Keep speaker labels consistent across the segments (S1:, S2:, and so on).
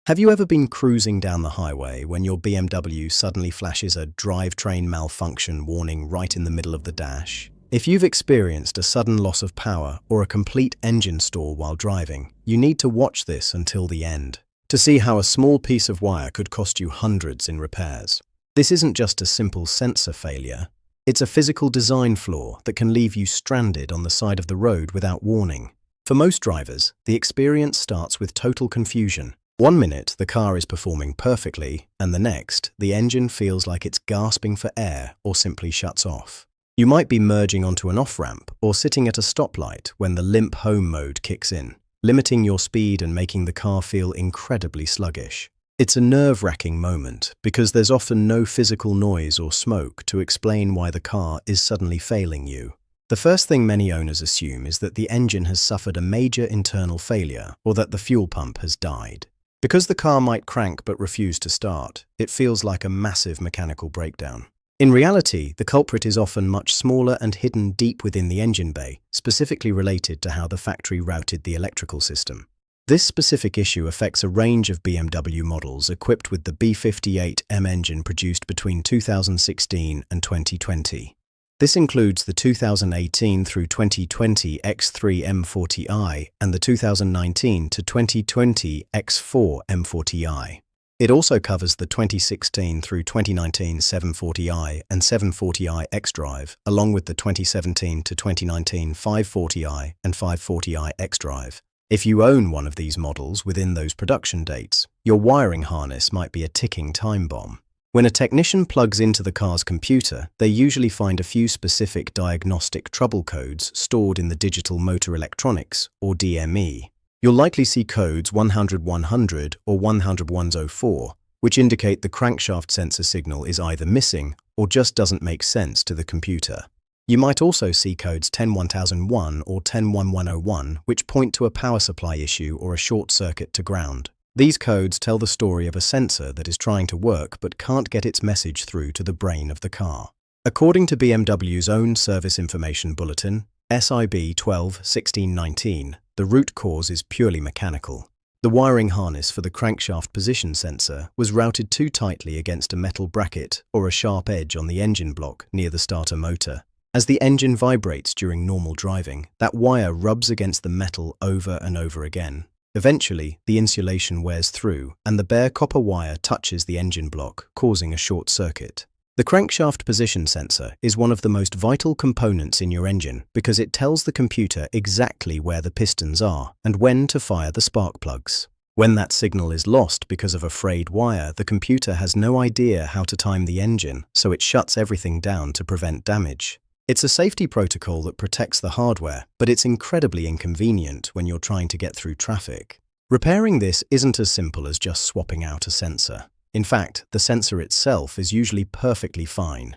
S1: Have you ever been cruising down the highway when your BMW suddenly flashes a drivetrain malfunction warning right in the middle of the dash? If you've experienced a sudden loss of power or a complete engine stall while driving, you need to watch this until the end to see how a small piece of wire could cost you hundreds in repairs. This isn't just a simple sensor failure, it's a physical design flaw that can leave you stranded on the side of the road without warning. For most drivers, the experience starts with total confusion. One minute, the car is performing perfectly, and the next, the engine feels like it's gasping for air or simply shuts off. You might be merging onto an off-ramp or sitting at a stoplight when the limp home mode kicks in, limiting your speed and making the car feel incredibly sluggish. It's a nerve-wracking moment because there's often no physical noise or smoke to explain why the car is suddenly failing you. The first thing many owners assume is that the engine has suffered a major internal failure or that the fuel pump has died. Because the car might crank but refuse to start, it feels like a massive mechanical breakdown. In reality, the culprit is often much smaller and hidden deep within the engine bay, specifically related to how the factory routed the electrical system. This specific issue affects a range of BMW models equipped with the B58M engine produced between 2016 and 2020. This includes the 2018 through 2020 X3 M40i and the 2019 to 2020 X4 M40i. It also covers the 2016 through 2019 740i and 740i xDrive, along with the 2017 to 2019 540i and 540i xDrive. If you own one of these models within those production dates, your wiring harness might be a ticking time bomb. When a technician plugs into the car's computer, they usually find a few specific diagnostic trouble codes stored in the digital motor electronics, or DME. You'll likely see codes 100-100 or 100-104, which indicate the crankshaft sensor signal is either missing or just doesn't make sense to the computer. You might also see codes 10-1001 or 10-1101, which point to a power supply issue or a short circuit to ground. These codes tell the story of a sensor that is trying to work but can't get its message through to the brain of the car. According to BMW's own Service Information Bulletin, SIB 12-1619, the root cause is purely mechanical. The wiring harness for the crankshaft position sensor was routed too tightly against a metal bracket or a sharp edge on the engine block near the starter motor. As the engine vibrates during normal driving, that wire rubs against the metal over and over again. Eventually, the insulation wears through, and the bare copper wire touches the engine block, causing a short circuit. The crankshaft position sensor is one of the most vital components in your engine because it tells the computer exactly where the pistons are and when to fire the spark plugs. When that signal is lost because of a frayed wire, the computer has no idea how to time the engine, so it shuts everything down to prevent damage. It's a safety protocol that protects the hardware, but it's incredibly inconvenient when you're trying to get through traffic. Repairing this isn't as simple as just swapping out a sensor. In fact, the sensor itself is usually perfectly fine.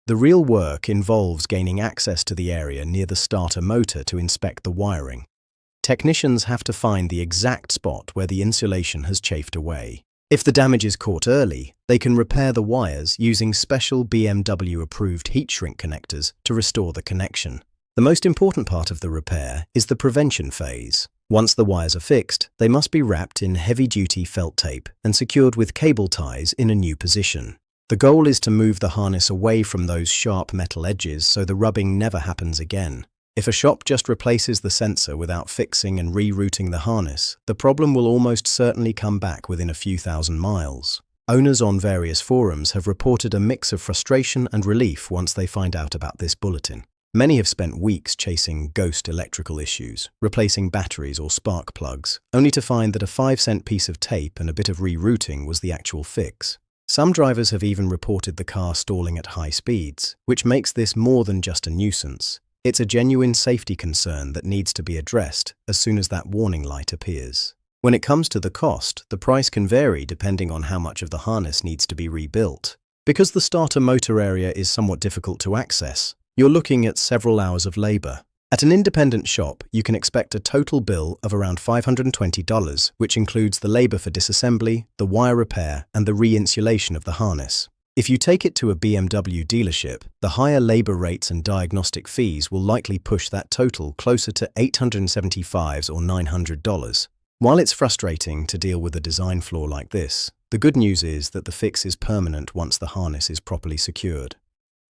S1: The real work involves gaining access to the area near the starter motor to inspect the wiring. Technicians have to find the exact spot where the insulation has chafed away. If the damage is caught early, they can repair the wires using special BMW-approved heat shrink connectors to restore the connection. The most important part of the repair is the prevention phase. Once the wires are fixed, they must be wrapped in heavy-duty felt tape and secured with cable ties in a new position. The goal is to move the harness away from those sharp metal edges so the rubbing never happens again. If a shop just replaces the sensor without fixing and rerouting the harness, the problem will almost certainly come back within a few thousand miles. Owners on various forums have reported a mix of frustration and relief once they find out about this bulletin. Many have spent weeks chasing ghost electrical issues, replacing batteries or spark plugs, only to find that a 5-cent piece of tape and a bit of rerouting was the actual fix. Some drivers have even reported the car stalling at high speeds, which makes this more than just a nuisance. It's a genuine safety concern that needs to be addressed as soon as that warning light appears. When it comes to the cost, the price can vary depending on how much of the harness needs to be rebuilt. Because the starter motor area is somewhat difficult to access, you're looking at several hours of labor. At an independent shop, you can expect a total bill of around $520, which includes the labor for disassembly, the wire repair, and the re-insulation of the harness. If you take it to a BMW dealership, the higher labor rates and diagnostic fees will likely push that total closer to $875 or $900. While it's frustrating to deal with a design flaw like this, the good news is that the fix is permanent once the harness is properly secured.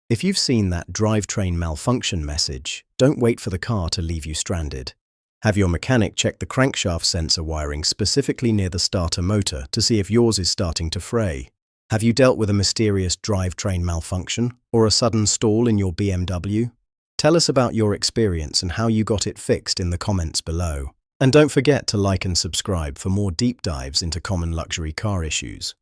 S1: If you've seen that drivetrain malfunction message, don't wait for the car to leave you stranded. Have your mechanic check the crankshaft sensor wiring specifically near the starter motor to see if yours is starting to fray. Have you dealt with a mysterious drivetrain malfunction or a sudden stall in your BMW? Tell us about your experience and how you got it fixed in the comments below. And don't forget to like and subscribe for more deep dives into common luxury car issues.